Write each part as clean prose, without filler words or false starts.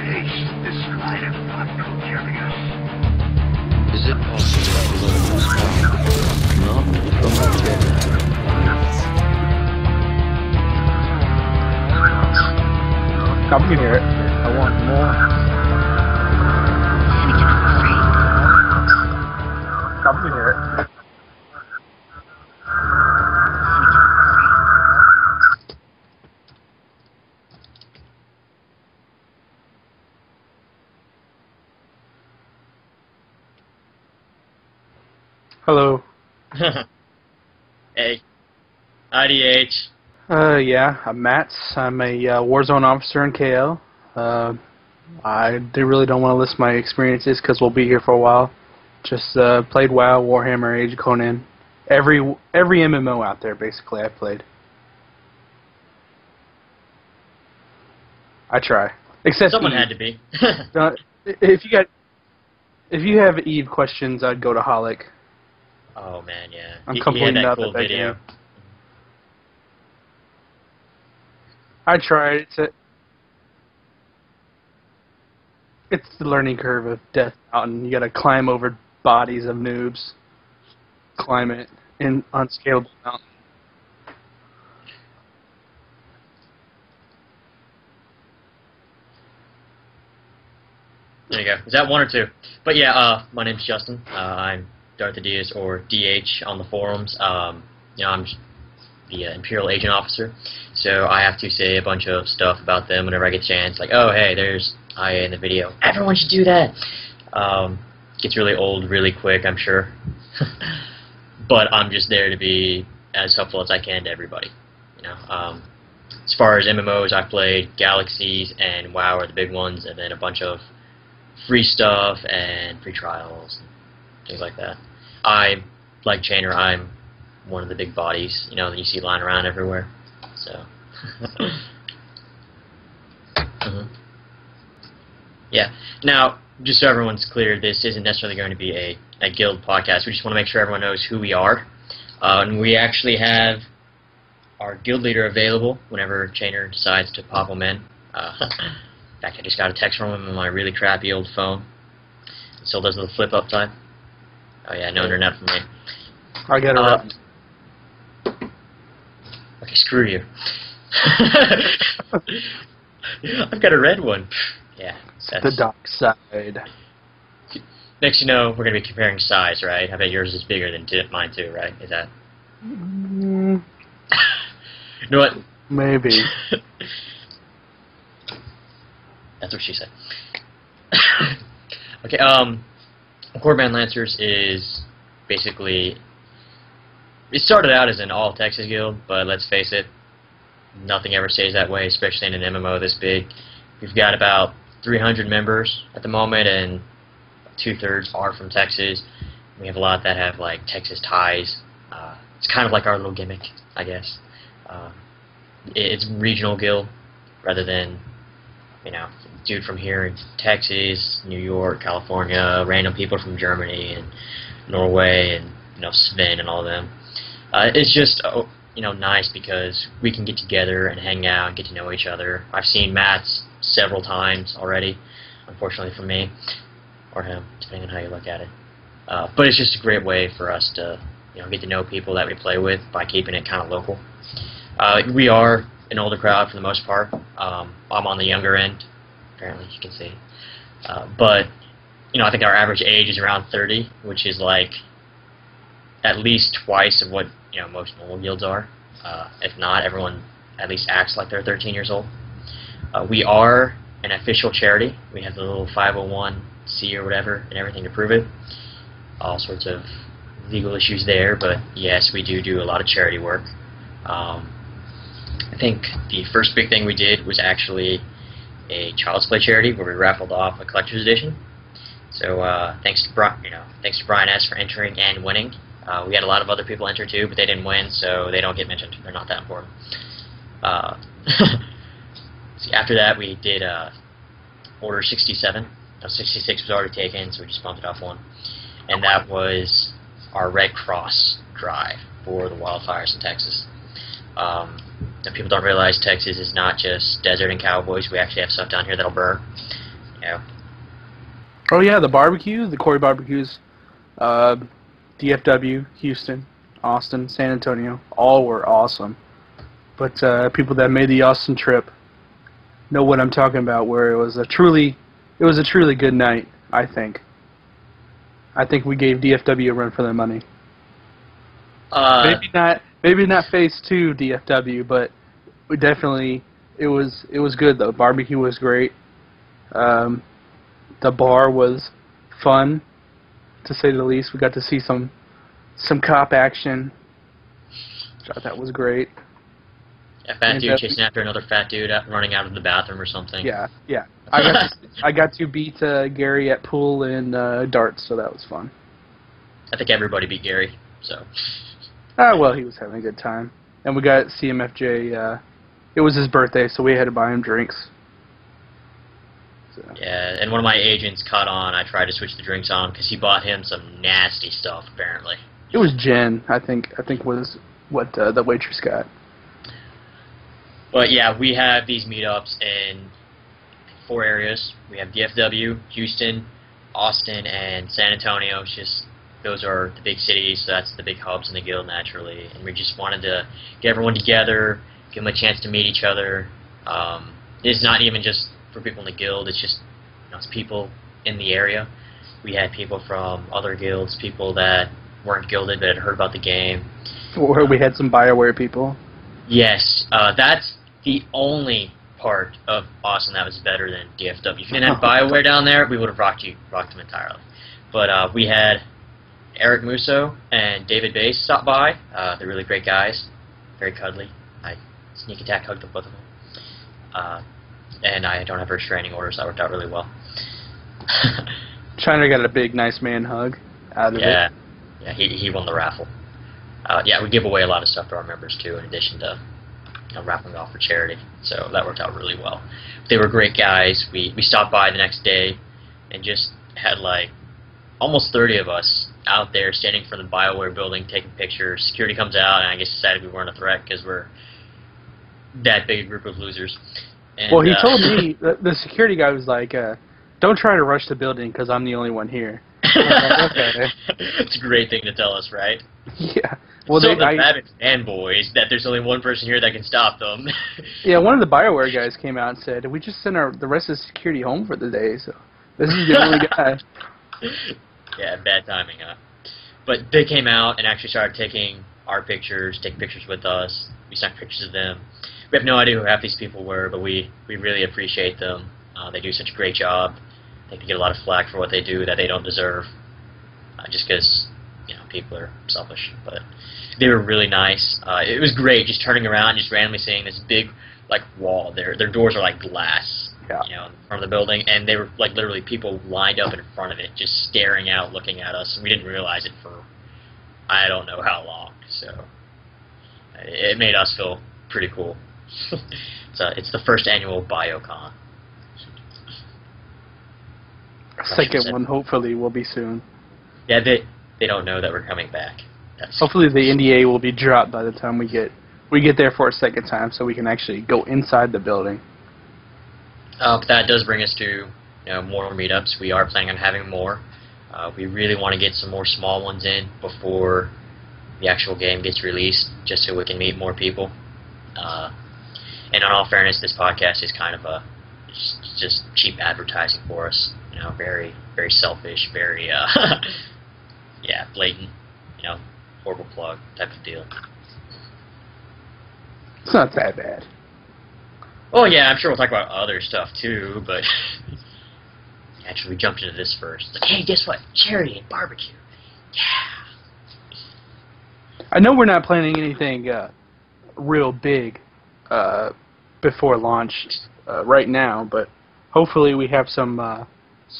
Is it possible to learn this power? Not from a kid. I can hear it. I want more. I can hear it. Hello. Hey. IDH. Yeah, I'm Mats. I'm a Warzone officer in KL. Really don't want to list my experiences because we'll be here for a while. Just played WoW, Warhammer, Age of Conan. Every MMO out there, basically, I played. I try. Except Someone Eve. had to be. If you have Eve questions, I'd go to Holic. Oh man, yeah. I'm He had completely that out cool of that video. game. I tried. It's the learning curve of Death Mountain. You gotta climb over bodies of noobs. Climb it in unscalable mountain. There you go. Is that one or two? But yeah, my name's Justin. I'm Darth Diaz, or DH on the forums. I'm the Imperial Agent Officer, so I have to say a bunch of stuff about them whenever I get a chance. Like, oh hey, there's IA in the video. Everyone should do that. Gets really old really quick, I'm sure. But I'm just there to be as helpful as I can to everybody. You know. As far as MMOs, I've played Galaxies and WoW are the big ones, and then a bunch of free stuff and free trials, and things like that. I, like Chainer, I'm one of the big bodies, you know, that you see lying around everywhere. So, yeah. Now, just so everyone's clear, this isn't necessarily going to be a guild podcast. We just want to make sure everyone knows who we are. And we actually have our guild leader available whenever Chainer decides to pop him in. In fact, I just got a text from him on my really crappy old phone. It still does the flip up time. Oh yeah, no internet for me. I get it. Okay, screw you. I've got a red one. Yeah. The dark side. Next you know, we're going to be comparing size, right? I bet yours is bigger than mine too, right? Is that... You know what? Maybe. That's what she said. Okay, Korriban Lancers is basically... It started out as an all-Texas guild, but let's face it, nothing ever stays that way, especially in an MMO this big. We've got about 300 members at the moment, and 2/3 are from Texas. We have a lot that have, like, Texas ties. It's kind of like our little gimmick, I guess. It's a regional guild, rather than, you know, dude from here in Texas, New York, California, random people from Germany and Norway, and, you know, Sven and all of them. It's just, you know, nice because we can get together and hang out and get to know each other. I've seen Matt's several times already, unfortunately for me, or him, depending on how you look at it. But it's just a great way for us to, you know, get to know people that we play with by keeping it kind of local. We are an older crowd for the most part. I'm on the younger end, apparently, you can see. But, you know, I think our average age is around 30, which is like at least twice of what, you know, most normal guilds are. If not, everyone at least acts like they're 13 years old. We are an official charity. We have the little 501c or whatever and everything to prove it. All sorts of legal issues there, but yes, we do a lot of charity work. I think the first big thing we did was actually a Child's Play charity where we raffled off a collector's edition. So thanks to Brian S for entering and winning. We had a lot of other people enter too, but they didn't win, so they don't get mentioned. They're not that important. See, after that, we did Order 67. 66 was already taken, so we just bumped it off one. And that was our Red Cross drive for the wildfires in Texas. Now people don't realize Texas is not just desert and cowboys. We actually have stuff down here that'll burn. Yeah. Oh yeah, the barbecue, the Corey barbecues, uh, DFW, Houston, Austin, San Antonio, all were awesome. But people that made the Austin trip know what I'm talking about. Where it was a truly good night. I think. I think we gave DFW a run for their money. Maybe not phase 2 DFW, but we definitely it was good though. Barbecue was great. The bar was fun, to say the least. We got to see some cop action, which I thought was great. A fat dude chasing after another fat dude running out of the bathroom or something. Yeah. I got to beat Gary at pool and darts, so that was fun. I think everybody beat Gary, so. Well, he was having a good time. And we got CMFJ, it was his birthday, so we had to buy him drinks. So. Yeah, and one of my agents caught on. I tried to switch the drinks on because he bought him some nasty stuff, apparently. It was gin, I think was what the waitress got. But yeah, we have these meetups in 4 areas. We have DFW, Houston, Austin, and San Antonio. It's just those are the big cities, so that's the big hubs in the guild naturally. And we just wanted to get everyone together, give them a chance to meet each other. It's not even just for people in the guild, it's just it's people in the area. We had people from other guilds, people that weren't guilded but had heard about the game. Or we had some BioWare people. Yes, that's the only part of Austin that was better than DFW. If you didn't have BioWare down there, we would have rocked them entirely. But we had Eric Musso and David Bass stop by. They're really great guys, very cuddly. I sneak attack hugged both of them. And I don't have a restraining order, so that worked out really well. China got a big, nice man hug out of it. Yeah, he won the raffle. Yeah, we give away a lot of stuff to our members too, in addition to raffling off for charity. So that worked out really well. They were great guys. We stopped by the next day and just had like almost 30 of us out there standing for the BioWare building taking pictures. Security comes out and I guess decided we weren't a threat because we're that big a group of losers. And, well, he told me, the security guy was like, don't try to rush the building because I'm the only one here. Okay. It's a great thing to tell us, right? Yeah. Well, so the fanboys that there's only one person here that can stop them. Yeah, one of the BioWare guys came out and said, we just sent the rest of the security home for the day, so this is the only guy. Yeah, bad timing, huh? But they came out and actually started taking our pictures, taking pictures with us. We sent pictures of them. We have no idea who half these people were, but we really appreciate them. They do such a great job. They get a lot of flack for what they do that they don't deserve, just because people are selfish. But they were really nice. It was great just turning around, just randomly seeing this big wall. Their doors are like glass, in front of the building, and they were like literally people lined up in front of it, just staring out, looking at us. And we didn't realize it for I don't know how long. So it made us feel pretty cool. It's the first annual BioCon. Second one hopefully will be soon. Yeah, they don't know that we're coming back. Hopefully the NDA will be dropped by the time we get there for a second time, so we can actually go inside the building. But that does bring us to more meetups. We are planning on having more. We really want to get some more small ones in before the actual game gets released, just so we can meet more people. And in all fairness, this podcast is kind of just cheap advertising for us. Very, very selfish, very, yeah, blatant, horrible plug type of deal. It's not that bad. Oh yeah, I'm sure we'll talk about other stuff too, but actually we jumped into this first. Like, hey, guess what? Charity and barbecue. Yeah. I know we're not planning anything real big before launch right now, but hopefully we have some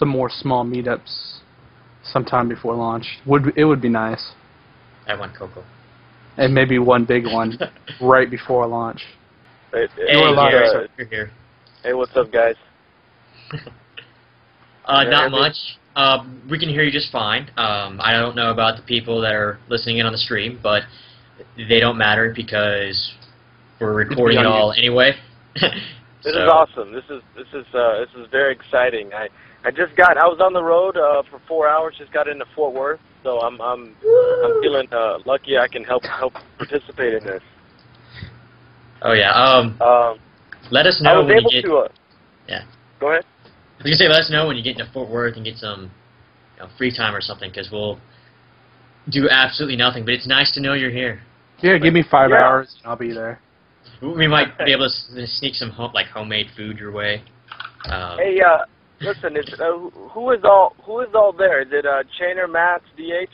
more small meetups sometime before launch. It would be nice. I want Coco. And maybe one big one right before launch. Hey, you're here. Hey, what's up, guys? Not much. We can hear you just fine. I don't know about the people that are listening in on the stream, but they don't matter because we're recording it all anyway. This is awesome. This is very exciting. I was on the road for 4 hours. Just got into Fort Worth, so I'm feeling lucky I can help participate in this. Oh yeah. Let us know when you get. Yeah. Go ahead. I was gonna say, let us know when you get into Fort Worth and get some free time or something, because we'll do absolutely nothing. But it's nice to know you're here. Yeah, give me 5 hours and I'll be there. We might be able to sneak some homemade food your way. Hey, listen, who is all there? Is it Chainer, Matt, DH?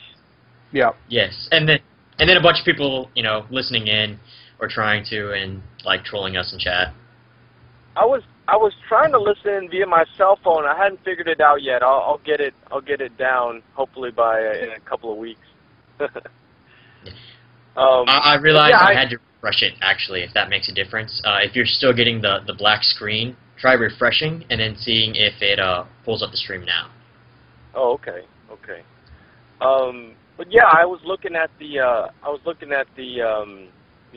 Yeah. Yes, and then a bunch of people listening in or trying to and trolling us in chat. I was trying to listen via my cell phone. I hadn't figured it out yet. I'll get it down hopefully by in a couple of weeks. I realized I had to refresh it, actually, if that makes a difference. If you're still getting the black screen, try refreshing and then seeing if it pulls up the stream now. Oh, okay. But yeah, I was looking at the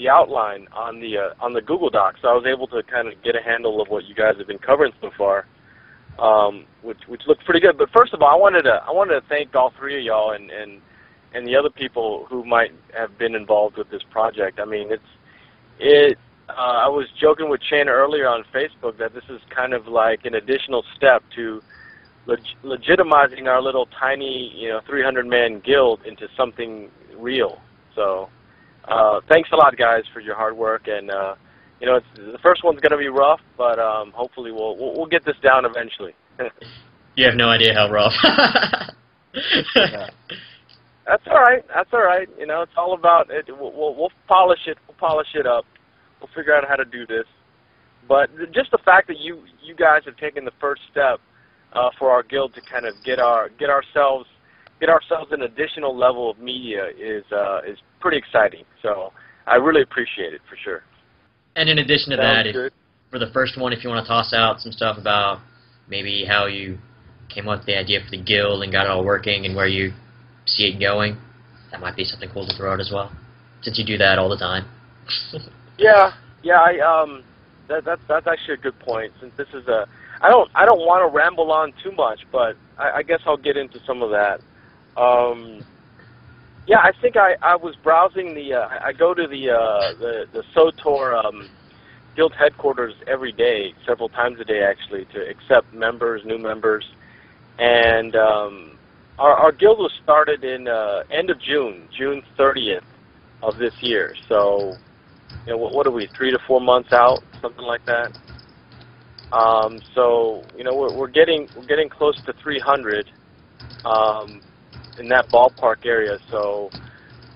outline on the Google Docs, so I was able to kind of get a handle of what you guys have been covering so far, which looks pretty good. But first of all, I wanted to thank all three of y'all and the other people who might have been involved with this project. I mean, I was joking with Shane earlier on Facebook that this is kind of like an additional step to legitimizing our little tiny, 300-man guild into something real. So, thanks a lot, guys, for your hard work. And the first one's going to be rough, but hopefully we'll get this down eventually. You have no idea how rough. Yeah. That's all right. It's all about it. We'll polish it. We'll polish it up. We'll figure out how to do this. But just the fact that you guys have taken the first step for our guild to kind of get ourselves an additional level of media is pretty exciting. So I really appreciate it for sure. And in addition to that, for the first one, if you want to toss out some stuff about maybe how you came up with the idea for the guild and got it all working and where you see it going, that might be something cool to throw out as well, since you do that all the time. Yeah. That's actually a good point. Since this is I don't want to ramble on too much, but I guess I'll get into some of that. Yeah, I think I was browsing I go to the SOTOR guild headquarters every day, several times a day actually, to accept new members, and our guild was started in end of June 30th of this year. So, what are we, 3 to 4 months out, something like that? So, we're getting close to 300 in that ballpark area. So,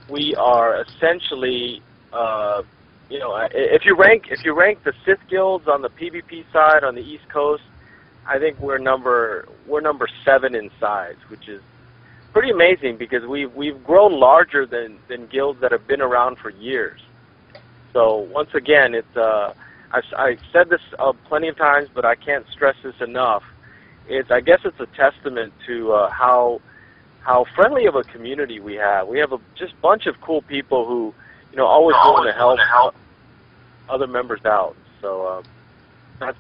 we are essentially, if you rank the Sith guilds on the PvP side on the East Coast, I think we're number 7 in size, which is pretty amazing because we've grown larger than guilds that have been around for years. So once again, it's I've said this plenty of times, but I can't stress this enough. I guess it's a testament to how friendly of a community we have. We have just bunch of cool people who always willing to help other members out. So that's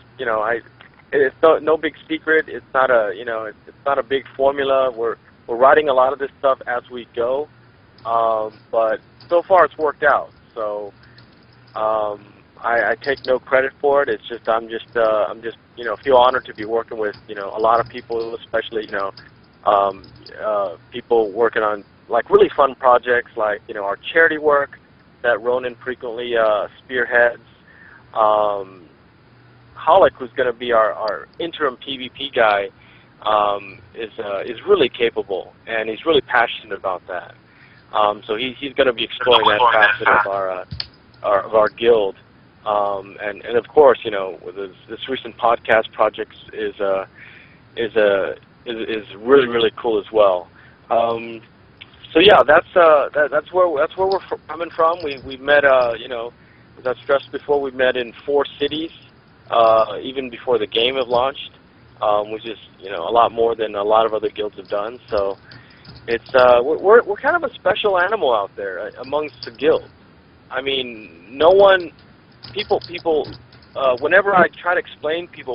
it's no big secret. It's not a big formula. We're writing a lot of this stuff as we go, but so far it's worked out. So I take no credit for it. It's just I'm just feel honored to be working with a lot of people, especially people working on really fun projects like our charity work that Ronan frequently spearheads. Holic, who's going to be our interim PvP guy, is really capable, and he's really passionate about that. So he's going to be exploring that facet of our guild, and of course, this recent podcast project is really cool as well. So yeah, that's where we're coming from. We've met, as I've stressed before, we've met in 4 cities, even before the game have launched, which is a lot more than a lot of other guilds have done. So it's we're kind of a special animal out there amongst the guilds. I mean, people whenever I try to explain people